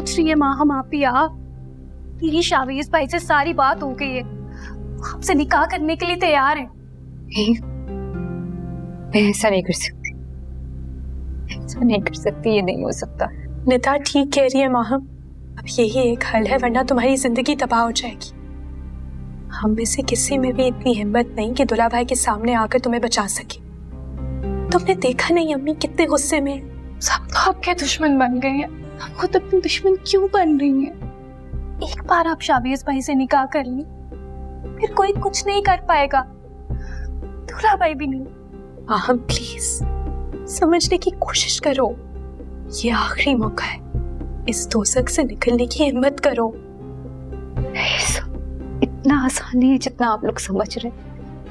सोच रही है माँ हम आप ही मेरी शावीज भाई से सारी बात हो गई है, आपसे निकाह करने के लिए तैयार है। मैं ऐसा नहीं कर सकती, ऐसा नहीं कर सकती, ये नहीं हो सकता। निदा ठीक कह रही है माँ, अब यही एक हल है, वरना तुम्हारी जिंदगी तबाह हो जाएगी। हम में से किसी में भी इतनी हिम्मत नहीं कि दुल्हा भाई के सामने आकर तुम्हें बचा सके। तुमने देखा नहीं अम्मी कितने गुस्से में है। सब तो आपके दुश्मन बन गए हैं, आप खुद अपनी दुश्मन क्यों बन रही हैं? एक बार आप शावीज भाई से निकाह कर ली, फिर कोई कुछ नहीं कर पाएगा, दूल्हा भाई भी नहीं। आहम प्लीज समझने की कोशिश करो, ये आखिरी मौका है, इस दोज़ख से निकलने की हिम्मत करो। इतना आसान नहीं है जितना आप लोग समझ रहे हैं।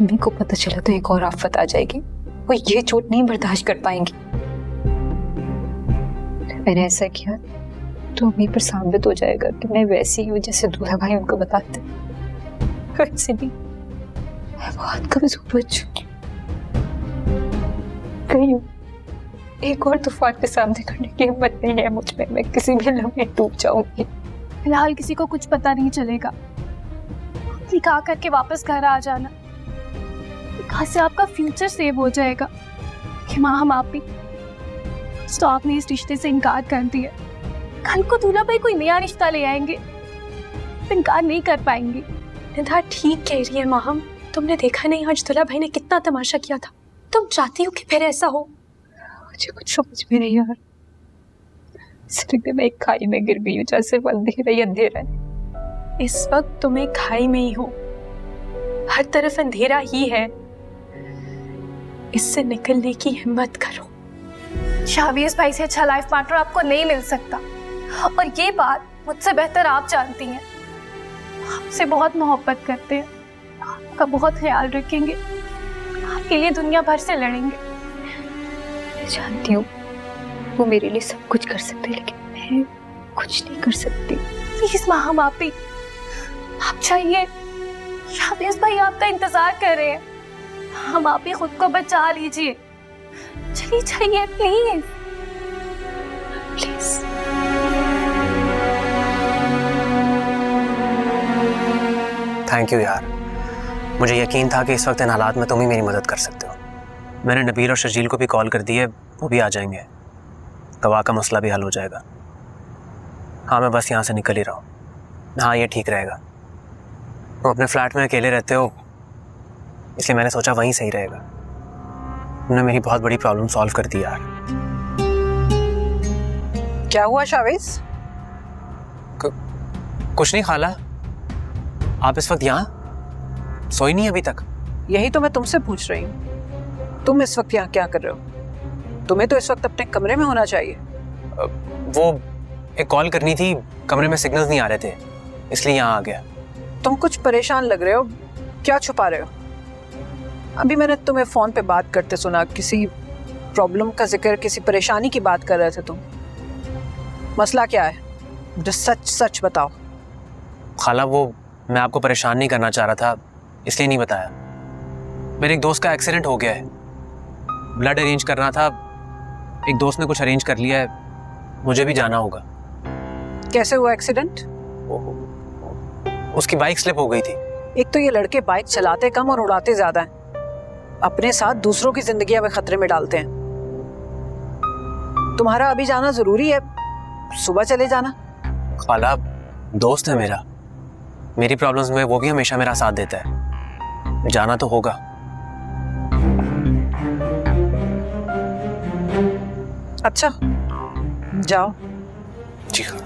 मम्मी को पता चला तो एक और आफत आ जाएगी, वो ये चोट नहीं बर्दाश्त कर पाएंगी। मैंने ऐसा किया तो मम्मी पर साबित हो जाएगा कि मैं वैसी हूँ जैसे दूल्हा भाई उनको बताते। वैसे भी मैं बहुत कमजोर हो चुकी हूँ, एक और तूफान के सामने खड़ने की हिम्मत नहीं है मुझ में, मैं किसी भी लम्हे डूब जाऊंगी। फिलहाल किसी को कुछ पता नहीं चलेगा, निकाह करके वापस घर आ जाना, निकाह से आपका फ्यूचर सेव हो जाएगा। कि माँ हम आप ही तो आपने इस रिश्ते से इनकार कर दिया, कल को दूल्हा भाई कोई नया रिश्ता ले आएंगे, इनकार नहीं कर पाएंगे। निदा ठीक कह रही है माँ, तुमने देखा नहीं आज दूल्हा भाई ने कितना तमाशा किया था। तुम चाहती हो कि फिर ऐसा हो? मुझे कुछ समझ में नहीं आ रहा, सिर्फ मैं एक खाई में गिर गई हूँ जहाँ सिर्फ अंधेरा ही अंधेरा है। इस वक्त तुम एक खाई में ही हो, हर तरफ अंधेरा ही है, इससे निकलने की हिम्मत करो। शावीज भाई से अच्छा लाइफ पार्टनर आपको नहीं मिल सकता, और ये बात मुझसे बेहतर आप जानती हैं। आपसे बहुत मोहब्बत करते हैं, आपका बहुत ख्याल रखेंगे, आपके लिए दुनिया भर से लड़ेंगे। मैं जानती हूँ वो मेरे लिए सब कुछ कर सकते, लेकिन मैं कुछ नहीं कर सकती। प्लीज माँ हम आप ही, आप चाहिए, शावीज भाई आपका इंतजार कर रहे हैं, हम आप ही खुद को बचा लीजिए, चलिए चाहिए प्लीज प्लीज। थैंक यू यार, मुझे यकीन था कि इस वक्त इन हालात में तुम ही मेरी मदद कर सकते हो। मैंने नबील और शर्जील को भी कॉल कर दी है, वो भी आ जाएंगे, गवाह का मसला भी हल हो जाएगा। हाँ मैं बस यहाँ से निकल ही रहा हूँ। हाँ ये ठीक रहेगा, तुम अपने फ्लैट में अकेले रहते हो, इसलिए मैंने सोचा वहीं सही रहेगा। तुमने मेरी बहुत बड़ी प्रॉब्लम सॉल्व कर दी यार। क्या हुआ शावीज? कुछ नहीं खाला, आप इस वक्त यहाँ सोई नहीं अभी तक? यही तो मैं तुमसे पूछ रही हूँ, तुम इस वक्त यहाँ क्या कर रहे हो? तुम्हें तो इस वक्त अपने कमरे में होना चाहिए। वो एक कॉल करनी थी, कमरे में सिग्नल्स नहीं आ रहे थे, इसलिए यहाँ आ गया। तुम कुछ परेशान लग रहे हो, क्या छुपा रहे हो? अभी मैंने तुम्हें फोन पे बात करते सुना, किसी प्रॉब्लम का जिक्र, किसी परेशानी की बात कर रहे थे तुम। मसला क्या है, मुझे सच सच बताओ। खाला वो मैं आपको परेशान नहीं करना चाह रहा था, इसलिए नहीं बताया। मेरे एक दोस्त का एक्सीडेंट हो गया है, ब्लड अरेंज करना था, एक दोस्त ने कुछ अरेंज कर लिया है, मुझे भी जाना होगा। कैसे हुआ एक्सीडेंट? उसकी बाइक स्लिप हो गई थी। एक तो ये लड़के बाइक चलाते कम और उड़ाते ज्यादा हैं, अपने साथ दूसरों की जिंदगी में खतरे में डालते हैं। तुम्हारा अभी जाना जरूरी है, सुबह चले जाना। खाला दोस्त है मेरा, मेरी प्रॉब्लम्स में वो भी हमेशा मेरा साथ देता है, जाना तो होगा। अच्छा जाओ। जी हाँ।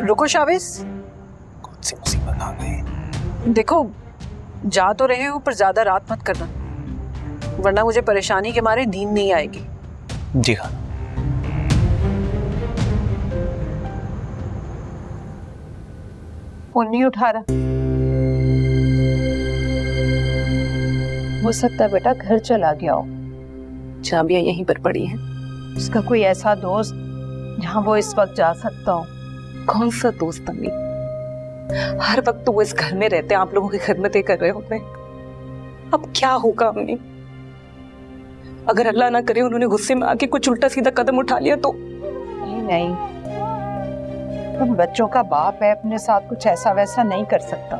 रुको शावीज, कौन सी मुसीबत आ गई? देखो जा तो रहे हो पर ज्यादा रात मत करना, वरना मुझे परेशानी के मारे नींद नहीं आएगी। जी हाँ। फोन नहीं उठा रहा। हो सकता है बेटा घर चला गया हो, चाबियां यहीं पर पड़ी हैं। उसका कोई ऐसा दोस्त जहाँ वो इस वक्त जा सकता हो। कौन सा दोस्त अम्मी? हर वक्त तो वो इस घर में रहते हैं, आप लोगों की खिदमतें कर रहे होते हैं। अब क्या होगा अम्मी? अगर अल्लाह ना करे उन्होंने गुस्से में आके कुछ उल्टा सीधा कदम उठा लिया तो। नहीं नहीं, तुम बच्चों का बाप है, अपने साथ कुछ ऐसा वैसा नहीं कर सकता।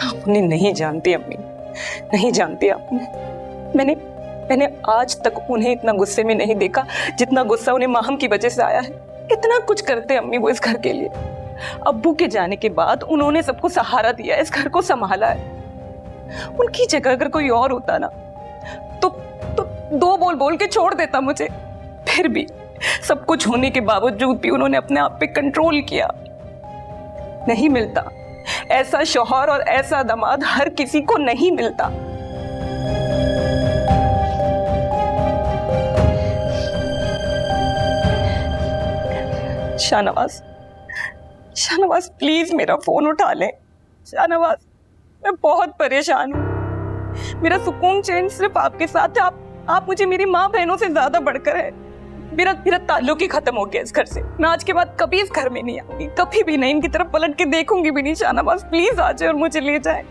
आप उन्हें नहीं जानती अम्मी, नहीं जानती आप। मैंने आज तक उन्हें इतना गुस्से में नहीं देखा जितना गुस्सा उन्हें माहम की वजह से आया है। इतना कुछ करते अम्मी वो इस घर के लिए। अब्बू के जाने के बाद उन्होंने सबको सहारा दिया, इस घर को संभाला है। उनकी जगह अगर कोई और होता ना तो दो बोल बोल के छोड़ देता मुझे। फिर भी सब कुछ होने के बावजूद भी उन्होंने अपने आप पे कंट्रोल किया। नहीं मिलता ऐसा शौहर और ऐसा दामाद, हर किसी को नहीं मिलता। शाहनवाज, शाहनवाज प्लीज मेरा फोन उठा लें। शाहनवाज, मैं बहुत परेशान हूँ। मेरा सुकून चैन सिर्फ आपके साथ है। आप मुझे मेरी माँ बहनों से ज्यादा बढ़कर है। मेरा ताल्लुक ही खत्म हो गया इस घर से। मैं आज के बाद कभी इस घर में नहीं आऊंगी, कभी भी नहीं। इनकी तरफ पलट के देखूंगी भी नहीं। शाहनवाज प्लीज आ जाए और मुझे ले जाए।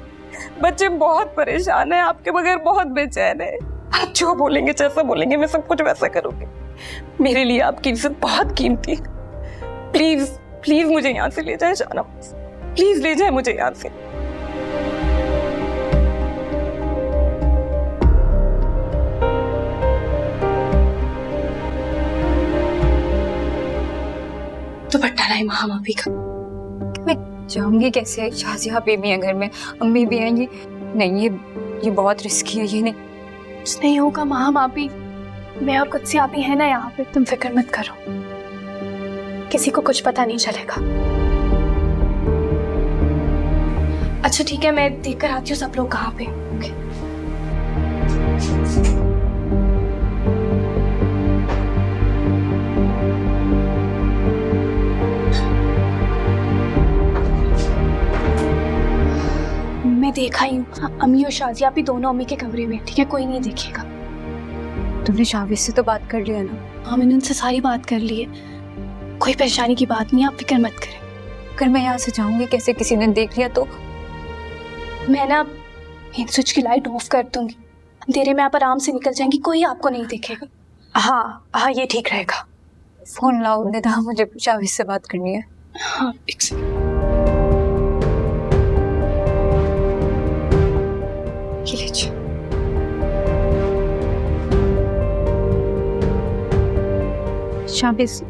बच्चे बहुत परेशान है, आपके बगैर बहुत बेचैन है। आप जो बोलेंगे, जैसा बोलेंगे, मैं सब कुछ वैसा करूंगी। मेरे लिए आपकी इज्जत बहुत कीमती है। प्लीज प्लीज मुझे यहाँ से ले जाए शाहनवाज, प्लीज ले जाए मुझे यहाँ से। दुपट्टा लाई माँ अभी का। मैं जाऊंगी कैसे? शाजिया भी है घर में, अम्मी भी हैं। ये ये बहुत रिस्की है। ये नहीं होगा माँ मापी, मैं और कुछ आप ही है ना यहाँ पे। तुम फिक्र मत करो, किसी को कुछ पता नहीं चलेगा। अच्छा ठीक है, मैं देख कर आती हूँ सब लोग कहाँ पे। ओके। मैं देखा ही हूँ, अम्मी और शाजिया भी दोनों अम्मी के कमरे में। ठीक है, कोई नहीं देखेगा। तुमने शाविज से तो बात कर लिया ना? हाँ, मैंने उनसे सारी बात कर ली है। कोई परेशानी की बात नहीं, आप फिक्र मत करें। अगर मैं यहाँ से जाऊंगी कैसे, किसी ने देख लिया तो? मैं ना मेन स्विच की लाइट ऑफ कर दूंगी, अंधेरे में आप आराम से निकल जाएंगी, कोई आपको नहीं देखेगा। हाँ हाँ, ये ठीक रहेगा। फोन लाओ निदा, मुझे शाविज से बात करनी है। हाँ एक सेकंड। ये लीजिए। शाविज,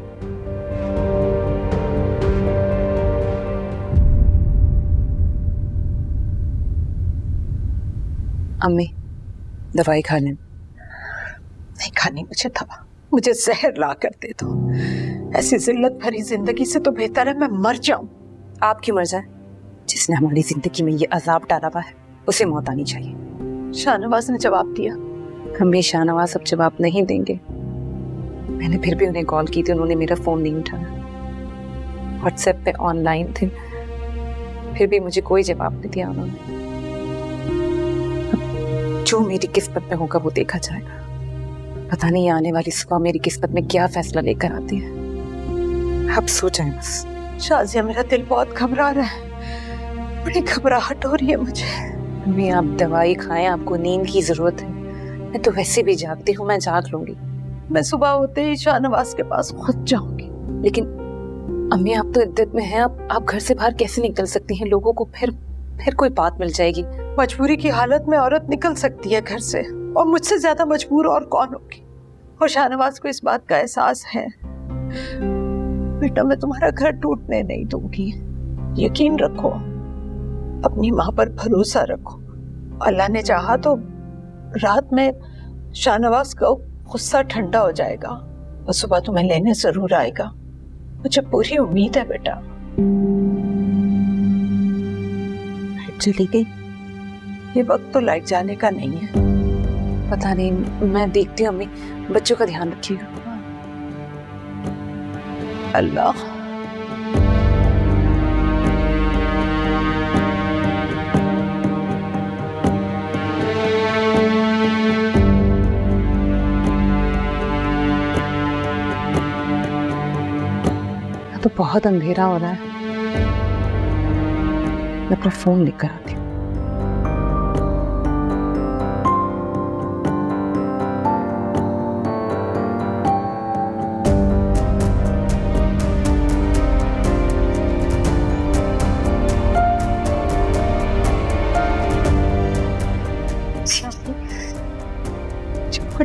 अम्मी दवाई खा लें। नहीं खानी मुझे दवा, मुझे जहर ला कर दे दो। ऐसी जिल्लत भरी जिंदगी से तो बेहतर है मैं मर जाऊं। आप क्यों मर जाए? जिसने हमारी जिंदगी में ये अजाब डाला हुआ है उसे मौत आनी चाहिए। शाहनवाज ने जवाब दिया। हम भी शाहनवाज अब जवाब नहीं देंगे। मैंने फिर भी उन्हें कॉल की थी, उन्होंने मेरा फोन नहीं उठाया। व्हाट्सएप पे ऑनलाइन थे, फिर भी मुझे कोई जवाब नहीं दिया उन्होंने। जो मेरी किस्मत में होगा वो देखा जाएगा। पता नहीं आने वाली सुबह मेरी किस्मत में क्या फैसला लेकर आती है। अब सो जाए बस। शाजिया, मेरा दिल बहुत घबरा रहा है, बड़ी घबराहट हो रही है मुझे। अम्मी आप दवाई खाएं, आपको नींद की जरूरत है। मैं तो वैसे भी जागती हूँ, मैं जाग लूंगी। मैं सुबह होते ही शाहनवाज के पास खुद जाऊंगी। लेकिन अम्मी आप तो इद्दत में हैं, आप घर से बाहर कैसे निकल सकती हैं? लोगों को फिर कोई बात मिल जाएगी। मजबूरी की हालत में औरत निकल सकती है घर से, और मुझसे ज्यादा मजबूर और कौन होगी। और शाहनवाज को इस बात का एहसास है। बेटा, मैं तुम्हारा घर टूटने नहीं दूंगी, यकीन रखो, अपनी माँ पर भरोसा रखो। अल्लाह ने चाहा तो रात में शाहनवाज का गुस्सा ठंडा हो जाएगा और सुबह तुम्हें लेने जरूर आएगा। मुझे पूरी उम्मीद है बेटा। लाइट चली गई, ये वक्त तो लाइट जाने का नहीं है। पता नहीं, मैं देखती हूँ अम्मी, बच्चों का ध्यान रखिएगा। अल्लाह। तो बहुत अंधेरा हो रहा है, मैं अपना फोन लेकर आती हूँ।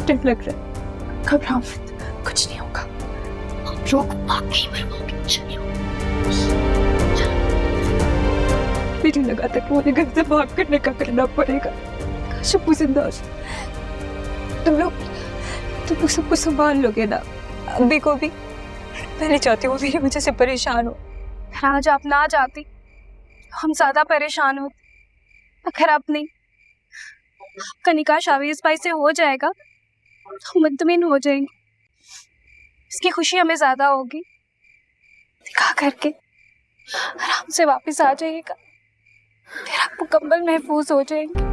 डर लग रहा है। घबराओ मत, कुछ नहीं होगा। रोक वाकई मरवाओगे, चलो। मुझे लगा था कि मुझे घर से भाग कर निकाह करना पड़ेगा। काश अब्बू जिंदा हो जाए। तुम लोग सब कुछ संभाल लोगे ना? अभी को भी मैं नहीं चाहती हूँ मेरी वजह से परेशान हो। आज आप ना जाती हम ज्यादा परेशान होते। अगर आप नहीं, आपका निकाह शावीज भाई से हो जाएगा, हम मुतमिन हो जाएंगे। इसकी खुशी हमें ज्यादा होगी। निकाह करके आराम से वापस आ जाइएगा, फिर आप मुकम्मल महफूज हो जाएंगे।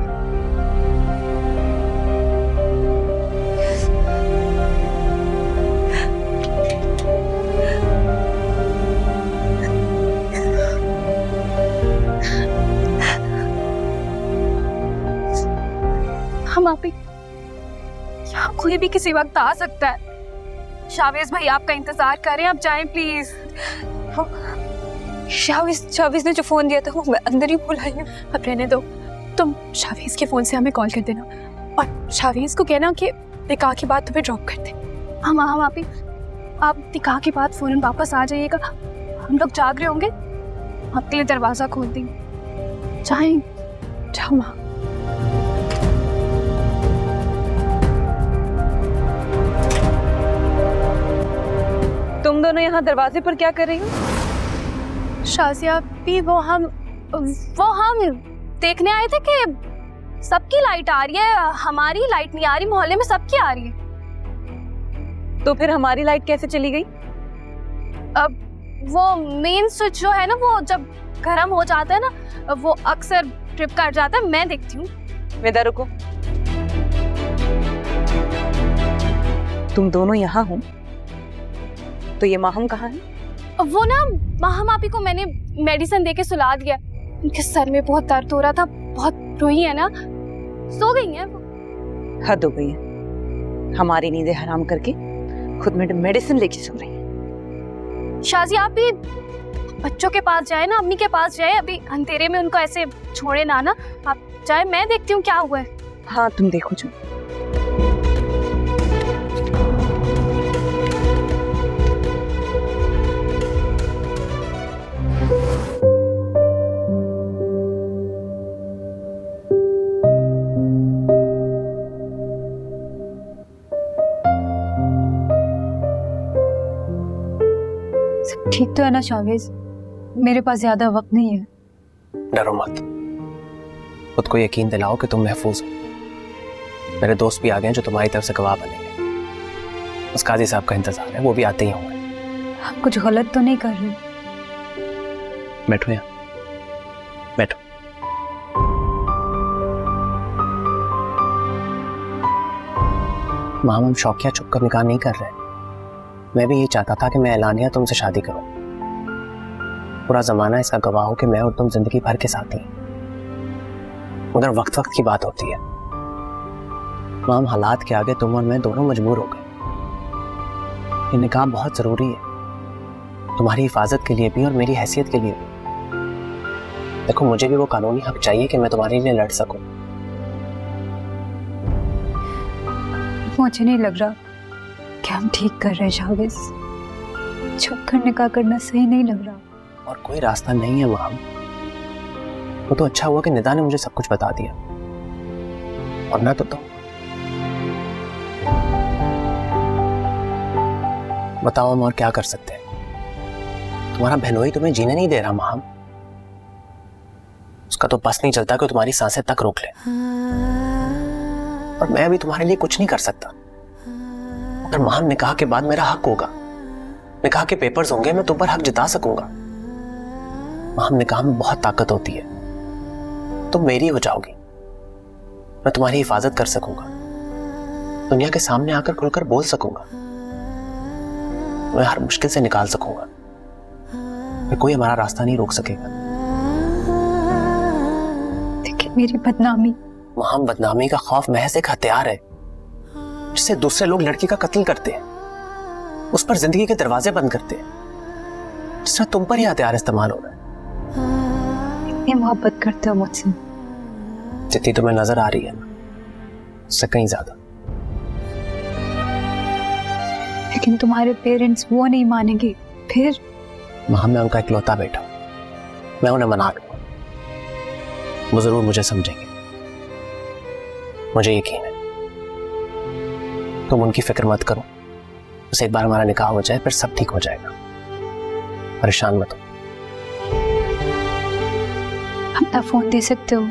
हम आप ही, यहाँ कोई भी किसी वक्त आ सकता है। शावेज भाई आपका इंतजार कर रहे हैं, आप जाएं प्लीज। शावीज ने जो फोन दिया था वो मैं अंदर ही भूल आई हूँ। अब रहने दो, तुम शावीज के फोन से हमें कॉल कर देना और शावीज को कहना कि निकाह के बाद तुम्हें ड्रॉप कर दे। हम आप ही, आप निकाह के बाद फौरन वापस आ जाइएगा। हम लोग जाग रहे होंगे, आपके लिए दरवाजा खोल देंगे। चाहें जाओ माँ। तुम दोनों यहाँ दरवाजे पर क्या कर रही हो? शाजिया भी वो हम देखने आए थे कि सबकी लाइट आ रही है, हमारी लाइट नहीं आ रही, मोहल्ले में सबकी आ रही है। तो फिर हमारी लाइट कैसे चली गई? अब वो मेन स्विच जो है ना, वो जब गर्म हो जाता है ना, वो अक्सर ट्रिप कर जाता है। मैं देखती हूँ। वेदा रुको, तुम दोनों यहाँ हो तो ये माहम कहाँ है? वो ना माहम आपी को मैंने मेडिसिन देके सुला दिया। उनके सर में बहुत दर्द हो रहा था, बहुत रोई है ना, सो गई हैं वो। हद हो गई है, हमारी नींदें हराम करके खुद में मेडिसिन लेके सो रही है। शाजी आप भी बच्चों के पास जाए ना, अम्मी के पास जाए, अभी अंधेरे में उनको ऐसे छोड़े ना आप जाए। मैं देखती हूँ क्या हुआ है। हाँ तुम देखो जो। ठीक तो है ना शावेज? मेरे पास ज्यादा वक्त नहीं है। डरो मत, खुद को यकीन दिलाओ कि तुम महफूज हो। मेरे दोस्त भी आ गए हैं जो तुम्हारी तरफ से गवाह बनेंगे। उस काजी साहब का इंतजार है, वो भी आते ही होंगे। हम कुछ गलत तो नहीं कर रहे? बैठो यहाँ, बैठो। माम, हम शौकिया छुप कर निकाह नहीं कर रहे। मैं भी यही चाहता था कि मैं ऐलानिया तुमसे शादी करूं। पूरा जमाना इसका गवाह हो कि मैं और तुम जिंदगी भर के साथी हैं। मगर वक्त वक्त की बात होती है माम, हालात के आगे तुम और मैं दोनों मजबूर हो गए। ये निकाह बहुत जरूरी है, तुम्हारी हिफाजत के लिए भी और मेरी हैसियत के लिए भी। देखो, मुझे भी वो कानूनी हक चाहिए कि मैं तुम्हारे लिए लड़ सकूं। मुझे नहीं लग रहा कि हम ठीक कर रहे हैं शावेज। छुपकर निकाह करना सही नहीं लग रहा। और कोई रास्ता नहीं है माम। वो तो अच्छा हुआ कि निदा ने मुझे सब कुछ बता दिया, वरना तो बताओ हम और क्या कर सकते हैं। तुम्हारा बहनोई तुम्हें जीने नहीं दे रहा माम। उसका तो बस नहीं चलता कि तुम्हारी सांसें तक रोक ले। और मैं अभी तुम्हारे लिए कुछ नहीं कर सकता। अगर माम निकाह के बाद मेरा हक होगा, निकाह के पेपर्स होंगे, मैं तुम पर हक जिता सकूंगा। माम, निकाह में बहुत ताकत होती है। तुम मेरी हो जाओगी, मैं तुम्हारी हिफाजत कर सकूंगा, दुनिया के सामने आकर खुलकर बोल सकूंगा, मैं हर मुश्किल से निकाल सकूंगा। मैं कोई हमारा रास्ता नहीं रोक सकेगा। देखिए मेरी बदनामी। वहां बदनामी का खौफ महज एक हथियार है जिससे दूसरे लोग लड़की का कत्ल करते हैं, उस पर जिंदगी के दरवाजे बंद करते हैं। जिस तरह तुम पर यह हथियार इस्तेमाल हो रहा है। इतनी मोहब्बत करते हो मुझसे? जितनी तुम्हें नजर आ रही है ना, उससे कहीं ज्यादा। लेकिन तुम्हारे पेरेंट्स वो नहीं मानेंगे फिर? वहां मैं उनका इकलौता बेटा हूं, मैं उन्हें मना लूंगा, वो जरूर मुझे समझेंगे, मुझे यकीन है। तुम उनकी फिक्र मत करो, बस एक बार हमारा निकाह हो जाए फिर सब ठीक हो जाएगा, परेशान मत हो। अपना फोन दे सकते हो?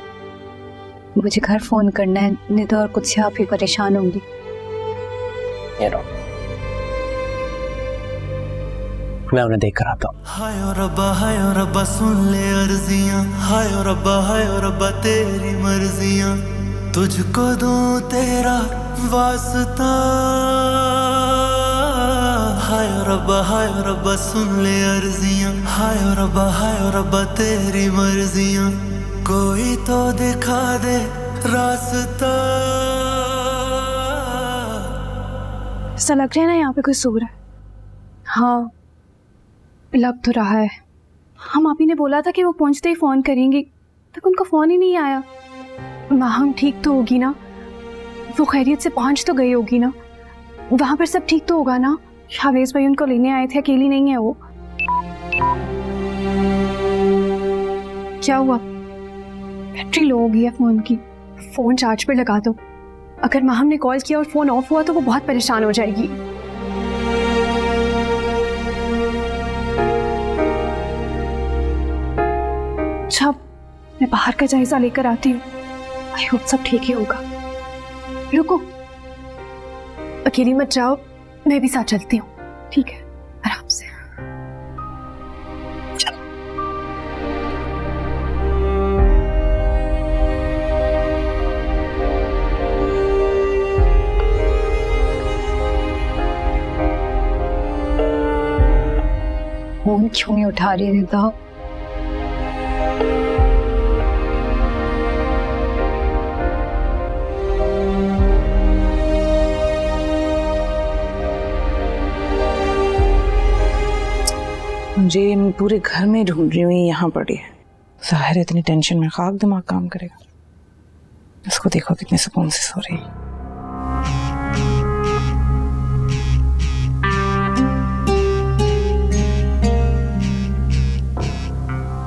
मुझे घर फोन करना है, नहीं तो और कुछ से आप ही परेशान होंगी। ये लो, मैं उन्हें देख कर आता हूँ। हाय ओ रब्बा सुन ले अर्जियां, हाय ओ रब्बा तेरी मर्जियां, तुझको दूं तेरा वास्ता। हाय ओ रब्बा सुन ले अर्जियां, हाय ओ रब्बा तेरी मर्जियां, कोई तो दिखा दे रास्ता। ऐसा लग रहा है ना यहाँ पे कोई सो रहा है। हाँ लग तो रहा है। हम आप ही ने बोला था कि वो पहुंचते ही फोन करेंगे, तक उनका फोन ही नहीं आया। माहम ठीक तो होगी ना? वो खैरियत से पहुंच तो गई होगी ना? वहां पर सब ठीक तो होगा ना? शावेज भाई उनको लेने आए थे, अकेली नहीं है वो। क्या हुआ? बैटरी लो हो गई है फोन की। फोन चार्ज पर लगा दो, अगर माहम ने कॉल किया और फोन ऑफ हुआ तो वो बहुत परेशान हो जाएगी। अच्छा मैं बाहर का जायजा लेकर आती हूँ, आई होप सब ठीक ही होगा। रुको, अकेली मत जाओ, मैं भी साथ चलती हूँ। ठीक है, आराम से। फोन क्यों नहीं उठा रही रिदा? मुझे पूरे घर में ढूंढ रही हूँ, यहाँ पड़ी है। जाहिर है इतनी टेंशन में खाक दिमाग काम करेगा। इसको देखो कितने सुकून से सो रही है।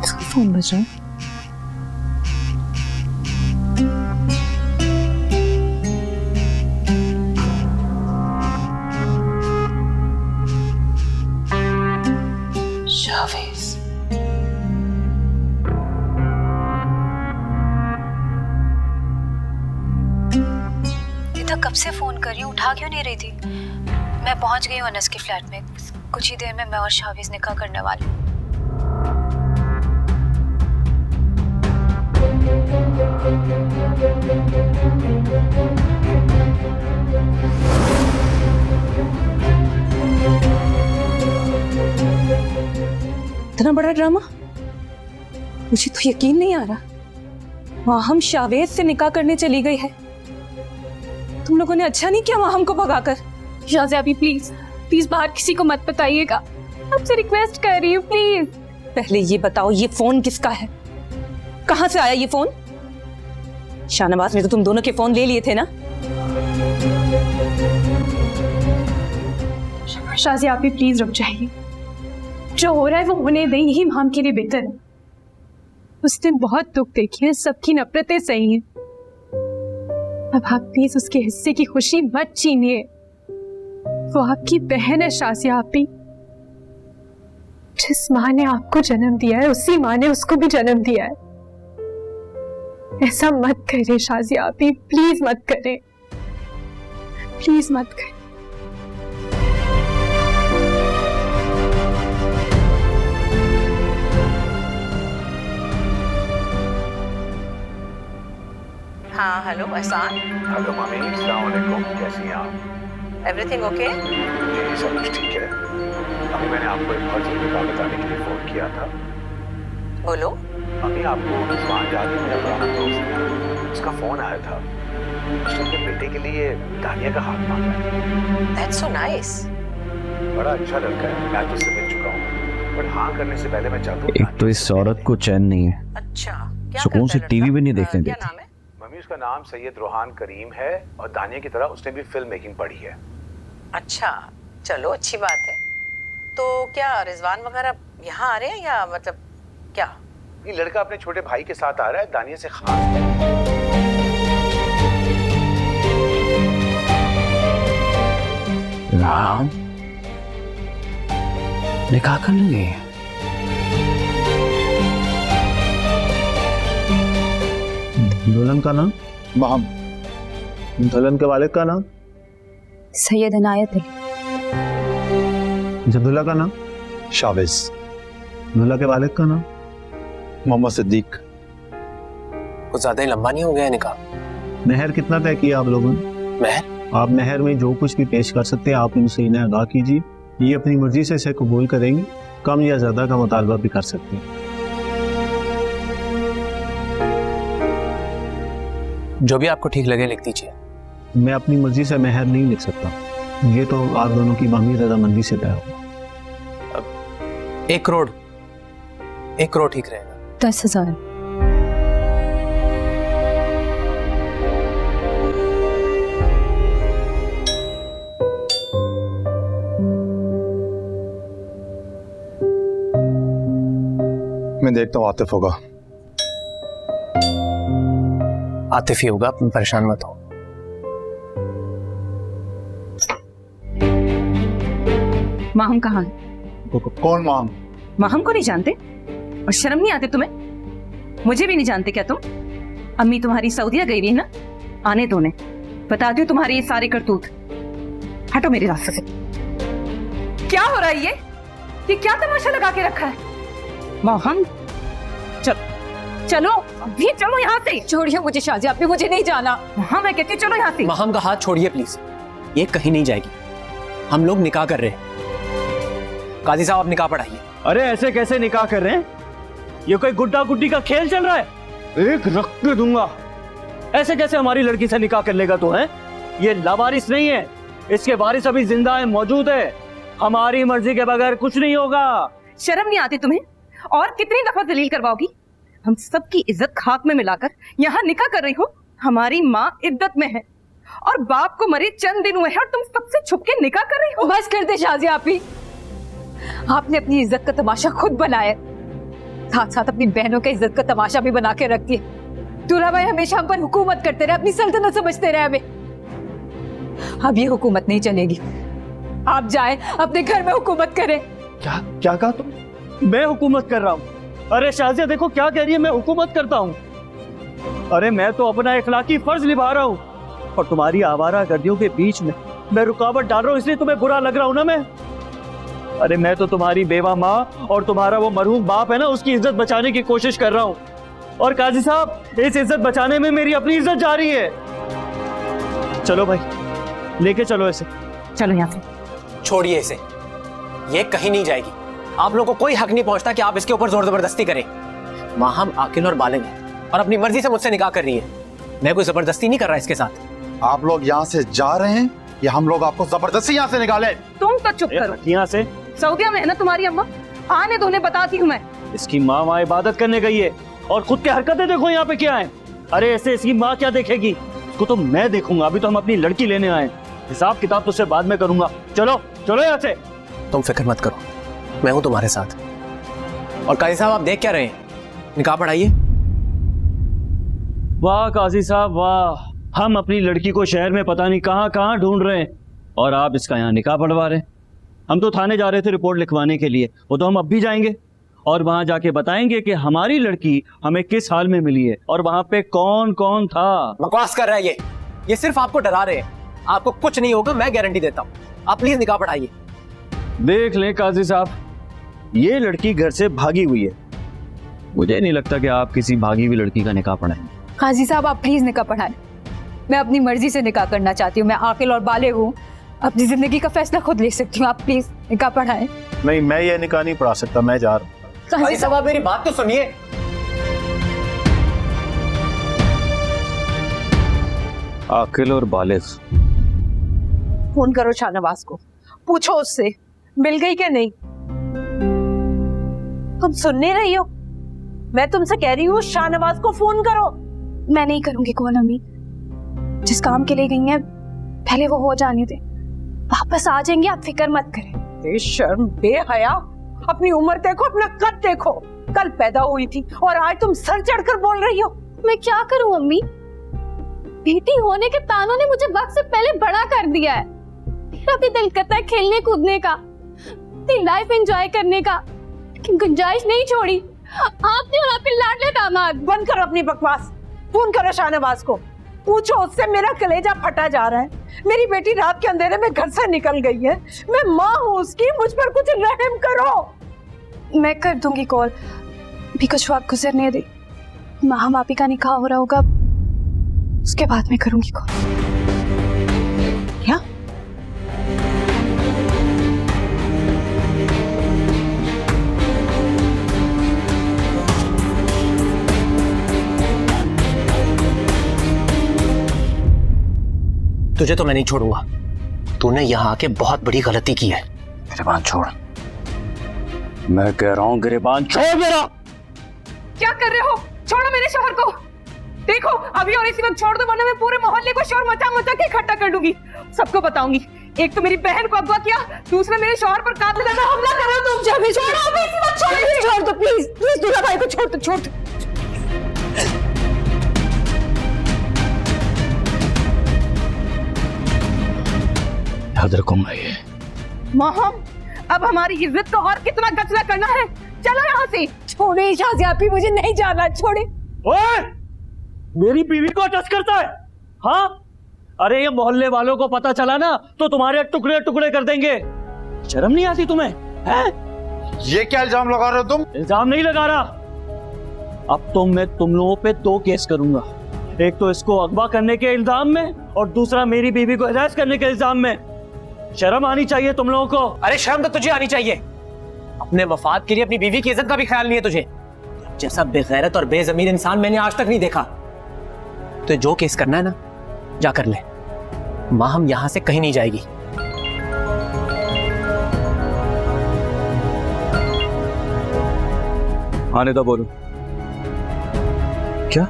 इसका फोन बज रहा है। शावेज, कब से फोन कर रही हूँ, उठा क्यों नहीं रही थी? मैं पहुंच गई हूँ अनस के फ्लैट में, कुछ ही देर में मैं और शावेज निकाह करने वाले हैं। इतना बड़ा ड्रामा, मुझे तो यकीन नहीं आ रहा। माहम शावेज से निकाह करने चली गई है। तुम लोगों ने अच्छा नहीं किया माहम को भगाकर। शाज़िया अभी प्लीज प्लीज बाहर किसी को मत बताइएगा, आपसे रिक्वेस्ट कर रही हूँ प्लीज। पहले ये बताओ ये फोन किसका है? कहाँ से आया ये फोन? शाहनवाज ने तो तुम दोनों के फोन ले लिए थे ना? शाज़िया आप भी प्लीज रुक जाइए, जो हो रहा है वो होने दें, यही माम के लिए बेहतर है। उसने बहुत दुख देखे हैं, सबकी नफरतें सही हैं। अब आप प्लीज उसके हिस्से की खुशी मत छीनिए, वो आपकी बहन है शाज़िया आपी। जिस माँ ने आपको जन्म दिया है उसी माँ ने उसको भी जन्म दिया है। ऐसा मत करें शाज़िया आपी, प्लीज मत करें, प्लीज मत करें। हाँ हेलो एहसान। हेलो मामी, अस्सलाम वालेकुम, कैसी हैं आप? Everything okay? जी सब कुछ ठीक है। अभी मैंने आपको एक बहुत जरूरी बात बताने के लिए फ़ोन किया था। बोलो। अभी आपको रिजवान याद है, मेरा पुराना दोस्त है, उसका फ़ोन आया था। उसने अपने बेटे के लिए दानिया का हाथ मांगा है। That's so nice. बड़ा अच्छा लड़का है, मैं तो उससे मिल चुका हूँ, बट हाँ करने से पहले मैं चाहता हूँ। एक तो इस औरत को चैन नहीं है, अच्छा क्या सुकून से टीवी भी नहीं देखने क्या देती। नाम है? मम्मी उसका नाम सैयद रोहान करीम है और दानिया की तरह उसने भी फिल्म मेकिंग पढ़ी है। अच्छा चलो अच्छी बात है। तो क्या रिजवान वगैरह यहाँ आ रहे हैं या मतलब क्या? ये लड़का अपने छोटे भाई के साथ आ रहा है, दानिया से खास है। राम निकाह कर लेंगे। दुल्हन का नाम? महम। दुल्हन के वालिद का नाम? सैयद इनायत अली। दूल्हा का नाम? शावेज। दूल्हा के वालिद का नाम? मोहम्मद सिद्दीक। कुछ ज्यादा ही लंबा नहीं हो गया निकाह? मेहर कितना तय किया आप लोगों ने? महर? आप मेहर में जो कुछ भी पेश कर सकते हैं आप उनसे इन्हें अदा कीजिए। ये अपनी मर्जी से इसे कबूल करेंगे, कम या ज्यादा का मुतालबा भी कर सकते हैं। जो भी आपको ठीक लगे लिख दीजिए। मैं अपनी मर्जी से मेहर नहीं लिख सकता, ये तो आप दोनों की बामी रजामंदी से तय होगा। 1 करोड़। 1 करोड़ ठीक रहेगा। 10,000। मैं देखता हूँ आतिफ होगा। आतिफ ही होगा, परेशान मत हो। माहम कहाँ है? कौन माम? माहम को नहीं जानते? और शर्म नहीं आती तुम्हें? मुझे भी नहीं जानते क्या तुम? अम्मी तुम्हारी सऊदीया गई हुई है ना, आने दो ने, बताती हूँ तुम्हारी ये सारे करतूत। हटो मेरे रास्ते से। क्या हो रहा है ये क्या तमाशा लगा के रखा है? माहम चलो अभी चलो यहाँ से। छोड़िए मुझे शाजी, आपने मुझे नहीं जाना। हाँ मैं कहती हूँ चलो यहाँ से। महम का हाथ छोड़िए प्लीज, ये कहीं नहीं जाएगी। हम लोग निकाह कर रहे हैं। काजी साहब आप निकाह पढ़ाइए। अरे ऐसे कैसे निकाह कर रहे हैं? ये कोई गुड्डा गुड्डी का खेल चल रहा है? एक रख के दूंगा। ऐसे कैसे हमारी लड़की से निकाह कर लेगा तू? है ये लावारिस नहीं है, इसके वारिस अभी जिंदा है, मौजूद है। हमारी मर्जी के बगैर कुछ नहीं होगा। शर्म नहीं आती तुम्हें? और कितनी दफा दलील करवाओगी? हम सबकी इज्जत खाक में मिलाकर यहाँ निकाह कर रही हो। हमारी माँ इद्दत में है और बाप को मरे चंद दिन हुए हैं और तुम सबसे छुप के निकाह कर रही हो। बस कर दे शाजी आप ही। आपने अपनी इज्जत का तमाशा खुद बनाया, साथ साथ अपनी बहनों के इज्जत का तमाशा भी बना के रखती है। दूल्हा भाई हमेशा हम पर हुकूमत करते रहे, अपनी सल्तनत समझते रहे हमें। अब ये हुकूमत नहीं चलेगी। आप जाएं अपने घर में हुकूमत करें। क्या कहा तुम? मैं हुकूमत कर रहा हूँ? अरे शाजिया देखो क्या कह रही है, मैं हुकूमत करता हूँ। अरे मैं तो अपना इखलाकी फर्ज निभा रहा हूँ और तुम्हारी आवारा गर्दियों के बीच में मैं रुकावट डाल रहा हूँ, इसलिए तुम्हें बुरा लग रहा हूँ ना मैं? अरे मैं तो तुम्हारी बेवा माँ और तुम्हारा वो मरहूम बाप है ना, उसकी इज्जत बचाने की कोशिश कर रहा हूँ। और काजी साहब इस इज्जत बचाने में मेरी अपनी इज्जत जा रही है। चलो भाई लेके चलो इसे। चलो यहाँ से। छोड़िए इसे, ये कहीं नहीं जाएगी। आप लोगों को कोई हक नहीं पहुंचता कि आप इसके ऊपर जोर जबरदस्ती करें। माहम आकिल और बालिग है और अपनी मर्जी से मुझसे निकाह कर रही है। मैं कोई जबरदस्ती नहीं कर रहा इसके साथ। आप लोग यहाँ से जा रहे हैं या हम लोग आपको जबरदस्ती यहाँ से निकाले? तुम तो चुप करो। यहाँ से सऊदीया में है ना तुम्हारी अम्मा, आने दो, बताती हूँ मैं। इसकी माँ वहाँ इबादत करने गई है और खुद की हरकतें देखो यहाँ पे क्या है। अरे ऐसे इसकी माँ क्या देखेगी? इसको तो मैं देखूंगा। अभी तो हम अपनी लड़की लेने आए, हिसाब किताब तो उससे बाद में करूंगा। चलो चलो यहाँ से। तुम फिक्र मत करो, मैं हूं तुम्हारे साथ। और काजी साहब आप देख क्या रहे हैं, निकाह पढ़ाइए। वाह काजी साहब वाह, हम अपनी लड़की को शहर में पता नहीं कहाँ कहाँ ढूंढ रहे हैं और आप इसका यहाँ निकाह पढ़वा रहे हैं। हम तो थाने जा रहे थे रिपोर्ट लिखवाने के लिए, वो तो हम अब भी जाएंगे और वहां जाके बताएंगे कि हमारी लड़की हमें किस हाल में मिली है और वहां पे कौन कौन था। बकवास कर रहा है ये सिर्फ आपको डरा रहे हैं। आपको कुछ नहीं होगा, मैं गारंटी देता हूँ। आप प्लीज निकाह पढ़ाइए। देख लें काजी साहब, ये लड़की घर से भागी हुई है। मुझे नहीं लगता कि आप किसी भागी हुई लड़की का निकाह पढ़ाएं। काजी साहब आप प्लीज निकाह पढ़ाएं। मैं अपनी मर्जी से निकाह करना चाहती हूँ। मैं आकिल और बालिग हूँ, अपनी जिंदगी का फैसला खुद ले सकती हूँ। आप प्लीज निकाह पढ़ाएं। नहीं मैं ये निकाह नहीं पढ़ा सकता, मैं जा रहा हूँ। काजी साहब आप मेरी बात तो सुनिए। आकिल और बालिग। फोन करो शाहनवाज को, पूछो उससे मिल गई क्या नहीं। तुम सुन नहीं रही हो? मैं तुमसे कह रही हूँ शाहनवाज को फोन करो। मैं नहीं करूंगी कॉल अम्मी, जिस काम के लिए गई हैं पहले वो हो जाने दे। वापस आ जाएंगे, आप फिक्र मत करें। बेशर्म, बेहया, अपनी उम्र देखो, अपना कद देखो। कल पैदा हुई थी और आज तुम सर चढ़कर बोल रही हो। मैं क्या करूं अम्मी, बेटी होने के तानों ने मुझे वक्त से पहले बड़ा कर दिया है। मेरा भी दिल करता है खेलने कूदने का, अपनी लाइफ एंजॉय करने का, लेकिन गुंजाइश नहीं छोड़ी आपने और आपके लाडले दामाद। बंद करो अपनी बकवास, फोन करो शाहनवाज को, पूछो उससे। मेरा कलेजा फटा जा रहा है। मेरी बेटी रात के अंधेरे में घर से निकल गई है, मैं माँ हूँ उसकी, मुझ पर कुछ रहम करो। मैं कर दूंगी कॉल, भी कुछ वक्त गुजरने दे। माँ मापी का निकाह हो रहा होगा, उसके बाद मैं करूंगी कॉल। क्या? तुझे तो मैं नहीं छोड़ूंगा। तूने यहाँ आके बहुत बड़ी गलती की है। गिरेबान छोड़, मैं कह रहा हूँ गिरेबान छोड़ मेरा। क्या कर रहे हो? छोड़ो मेरे शोहर को। देखो अभी और इसी वक्त छोड़ दो, वरना मैं पूरे मोहल्ले को शोर मचा मचा के इकट्ठा कर दूंगी, सबको बताऊंगी। एक तो मेरी बहन को अगवा किया, दूसरा मेरे शोहर पर कातिलाना हमला कर रहे हो तुम। जब छोड़ो अभी इसी वक्त, छोड़ दो प्लीज, प्लीज दूल्हा भाई को छोड़ दो, छोड़ दो। याद रखूंगा ये। माहम, अब हमारी इज्जत का और कितना कचरा करना है? चलो यहाँ से। छोड़े शाजिया, मुझे नहीं जाना, छोड़े। ओए, मेरी बीवी को टच करता है? हाँ, अरे ये मोहल्ले वालों को पता चला ना तो तुम्हारे टुकड़े टुकड़े कर देंगे। शर्म नहीं आती तुम्हें? हैं? ये क्या इल्जाम लगा रहे हो तुम? इल्जाम नहीं लगा रहा। अब तो मैं तुम लोगों पे 2 केस करूंगा, एक तो इसको अगवा करने के इल्जाम में और दूसरा मेरी बीवी को हिरासत करने के इल्जाम में। शर्म आनी चाहिए तुम लोगों को। अरे शर्म तो तुझे आनी चाहिए। अपने वफाद के लिए अपनी बीवी की इज्जत का भी ख्याल नहीं है तुझे। जैसा बेगैरत और बेजमीर इंसान मैंने आज तक नहीं देखा। तो जो केस करना है ना, जा कर ले। माँ हम यहां से कहीं नहीं जाएगी। आने दो, बोलो क्या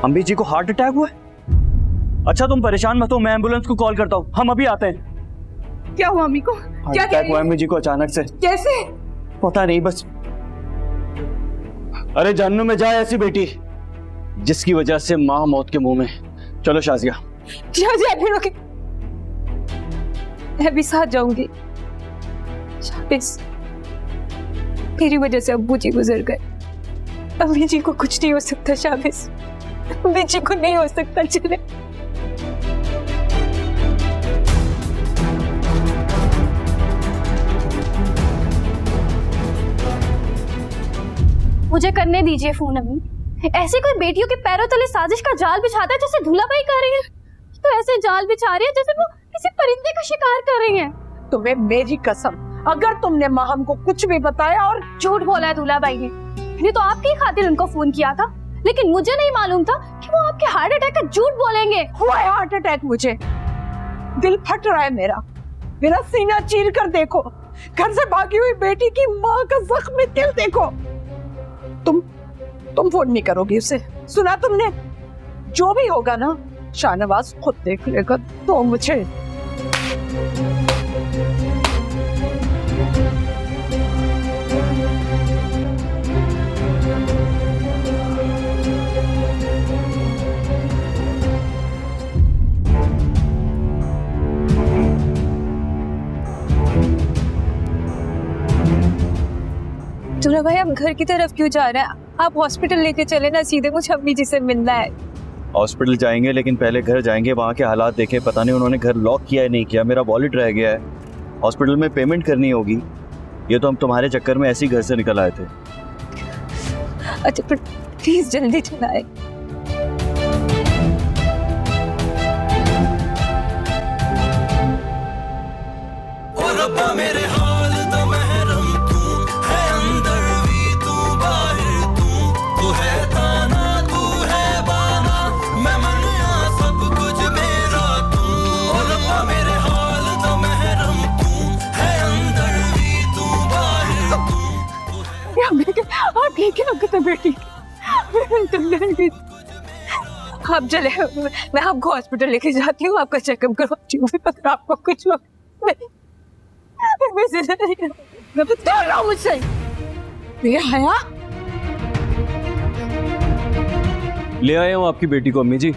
अम्बी जी को हार्ट अटैक हुआ है? अच्छा तुम परेशान मत हो, मैं एम्बुलेंस को कॉल करता हूँ, हम अभी आते हैं। क्या हुआ अम्मी को? क्या अटैक हुआ अम्मी जी को अचानक से। कैसे? पता नहीं बस। अरे जहन्नुम में जाए ऐसी बेटी जिसकी वजह से माँ मौत के मुंह में। चलो शाजिया। शाजिया फिर ओके, मैं भी साथ जाऊंगी। शाबिस, मेरी वजह से अब्बू जी गुजर गए। अम्मी जी को कुछ नहीं हो सकता शाबिस, अम्मी जी को नहीं हो सकता। चले मुझे करने दीजिए फोन अम्मी। ऐसे कोई बेटियों के पैरों तले साजिश का जाल बिछाता है जैसे दूल्हा भाई कर रही है, तो ऐसे जाल बिछा रही है जैसे वो किसी परिंदे का शिकार कर रही है। तुम्हें मेरी कसम, अगर तुमने महम को कुछ भी बताया और झूठ बोला है दूल्हा भाई ने। मैंने तो आपकी खातिर उनको फोन किया था, लेकिन मुझे नहीं मालूम था कि वो आपके हार्ट अटैक का झूठ बोलेंगे। हुआ है हार्ट अटैक मुझे, दिल फट रहा है मेरा सीना चीर कर देखो। घर से भागी हुई बेटी की माँ का जख्मी दिल देखो। तुम फोन नहीं करोगी उसे, सुना तुमने? जो भी होगा ना शाहनवाज खुद देख लेगा। तो मुझे दूल्हा भाई आप घर की तरफ क्यों जा रहे हैं? आप हॉस्पिटल लेके चले ना, सीधे मुझे अम्मी जी से मिलना है। हॉस्पिटल जाएंगे लेकिन पहले घर जाएंगे, वहाँ के हालात देखे। पता नहीं उन्होंने घर लॉक किया है नहीं किया, मेरा वॉलेट रह गया है, हॉस्पिटल में पेमेंट करनी होगी। ये तो हम तुम्हारे चक्कर में ऐसे ही घर से निकल आए थे। अच्छा पर प्लीज जल्दी चलाए। मेरे हाल दा महरम तू है, अंदर भी तू बाहर तू है ताना तू है बाना, मैं मनिया सब कुछ मेरा तू। और रब्बा मेरे हाल दा महरम तू है, अंदर भी तू बाहर तू। आप ठीक है? आपकी तो बेटी आप चले, मैं आपको हॉस्पिटल लेके जाती हूँ, आपका चेकअप करवाती हूँ, अगर आपको कुछ हो मैं बता रहा हूँ मुझसे हया। ले आया हूं आपकी बेटी को अम्मी जी।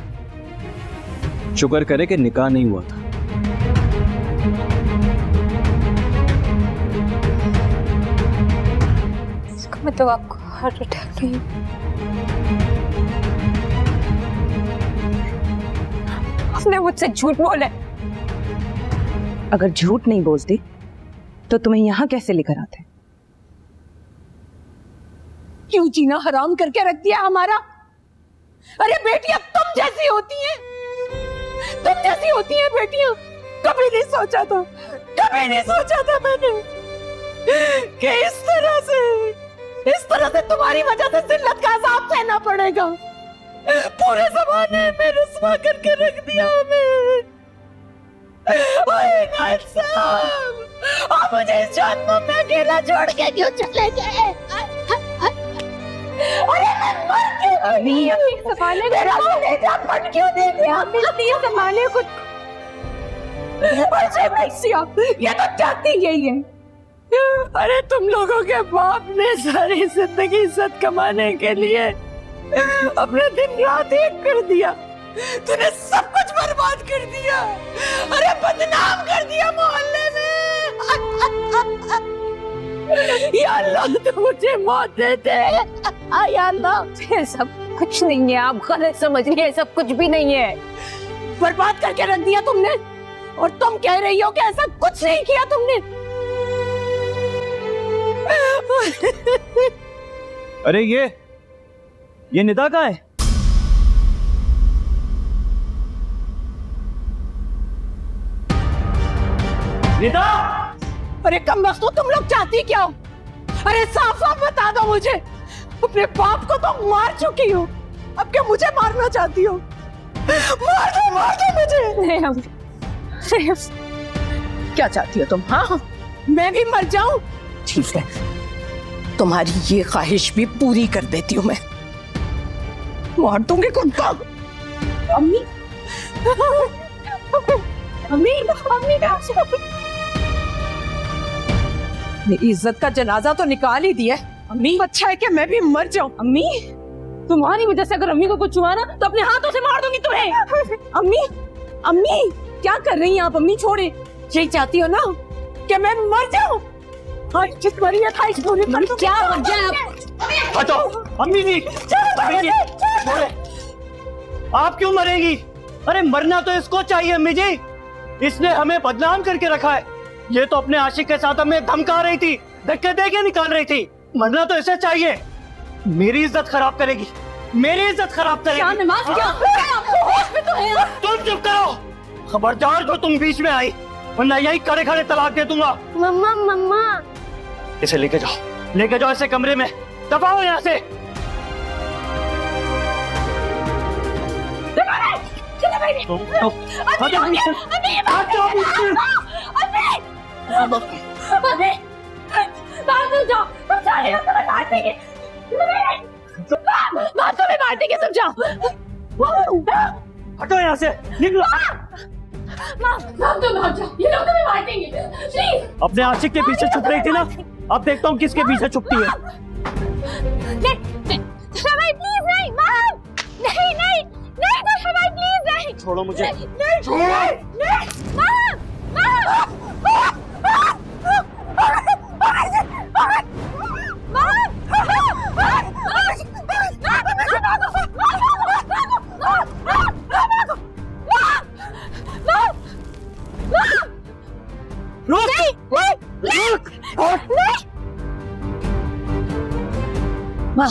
शुक्र करे कि निकाह नहीं हुआ था। इसका मतलब आपको हार्ट अटैक नहीं? आपने मुझसे झूठ बोला। अगर झूठ नहीं बोलती तो तुम्हें यहाँ कैसे लेकर आते? क्यों जीना हराम करके रख दिया हमारा? अरे बेटियां तुम जैसी होती हैं, तुम जैसी होती हैं बेटियां। कभी नहीं सोचा था, कभी नहीं सोचा था मैंने कि इस तरह से तुम्हारी वजह से जिल्लत का अज़ाब सहना पड़ेगा। पूरे ज़माने में रुस्वा करके रख दिया हमें। ओए नाथ साहब, आप मुझे इस जन्म में अकेला छोड़ के क्यों चले गए? अरे मैं मर क्यों गई? संभाले मेरा कलेजा फट क्यों दे गया? प्लीज संभाले खुद। ये तो चाहती यही है। अरे तुम लोगों के बाप ने सारी जिंदगी इज्जत कमाने के लिए अपना दिन रात एक कर दिया। तूने सब कुछ बर्बाद कर दिया। अरे बदनाम कर दिया मोहल्ले में। या अल्लाह तू मुझे मौत दे दे। या अल्लाह, ये सब कुछ नहीं है, आप गलत समझ रही है, सब कुछ भी नहीं है। बर्बाद करके रख दिया तुमने, और तुम कह रही हो कि ऐसा कुछ नहीं किया तुमने। अरे ये निदा का है? निदा! अरे कम वक्त तुम लोग चाहती क्या हो? अरे साफ साफ बता दो मुझे। अपने बाप को तो मार चुकी हो, अब क्या मुझे मारना चाहती हो? मार दो मुझे। नहीं, क्या चाहती हो तुम? हाँ, मैं भी मर जाऊं? ठीक है, तुम्हारी ये ख्वाहिश भी पूरी कर देती हूँ मैं। मार दूंगी कुत्ता। अम्मी, अम्मी, मेरी इज्जत का जनाजा तो निकाल ही दिया अम्मी। अच्छा है कि मैं भी मर जाऊं। अम्मी, तुम्हारी वजह से अगर अम्मी को कुछ हुआ ना तो अपने हाथों से मार दूंगी तुम्हें। अम्मी, क्या कर रही हैं आप? अम्मी छोड़े। यही चाहती हो ना कि मैं मर जाऊं? जिस मरी है ख्वाहिश पूरी कर दूं। क्या मर जाए आप? हटो अम्मी जी, आप क्यों मरेंगी? अरे मरना तो इसको चाहिए अम्मी जी, इसने हमें बदनाम करके रखा है। ये तो अपने आशिक के साथ हमें धमका रही थी, धक्के देके निकाल रही थी। मरना तो इसे चाहिए। मेरी इज्जत खराब करेगी, मेरी इज्जत खराब करेगी। तुम चुप करो, खबरदार जो तुम बीच में आई वरना यही खड़े खड़े तलाक दे दूंगा। मम्मा इसे लेके जाओ इसे कमरे में, दफा हो यहाँ से। हटो यहाँ से, निकलो। अपने आशिक के पीछे छुप रही थी ना, अब देखता हूँ किसके पीछे छुपती है। नहीं, छोड़ो मुझे। माँ,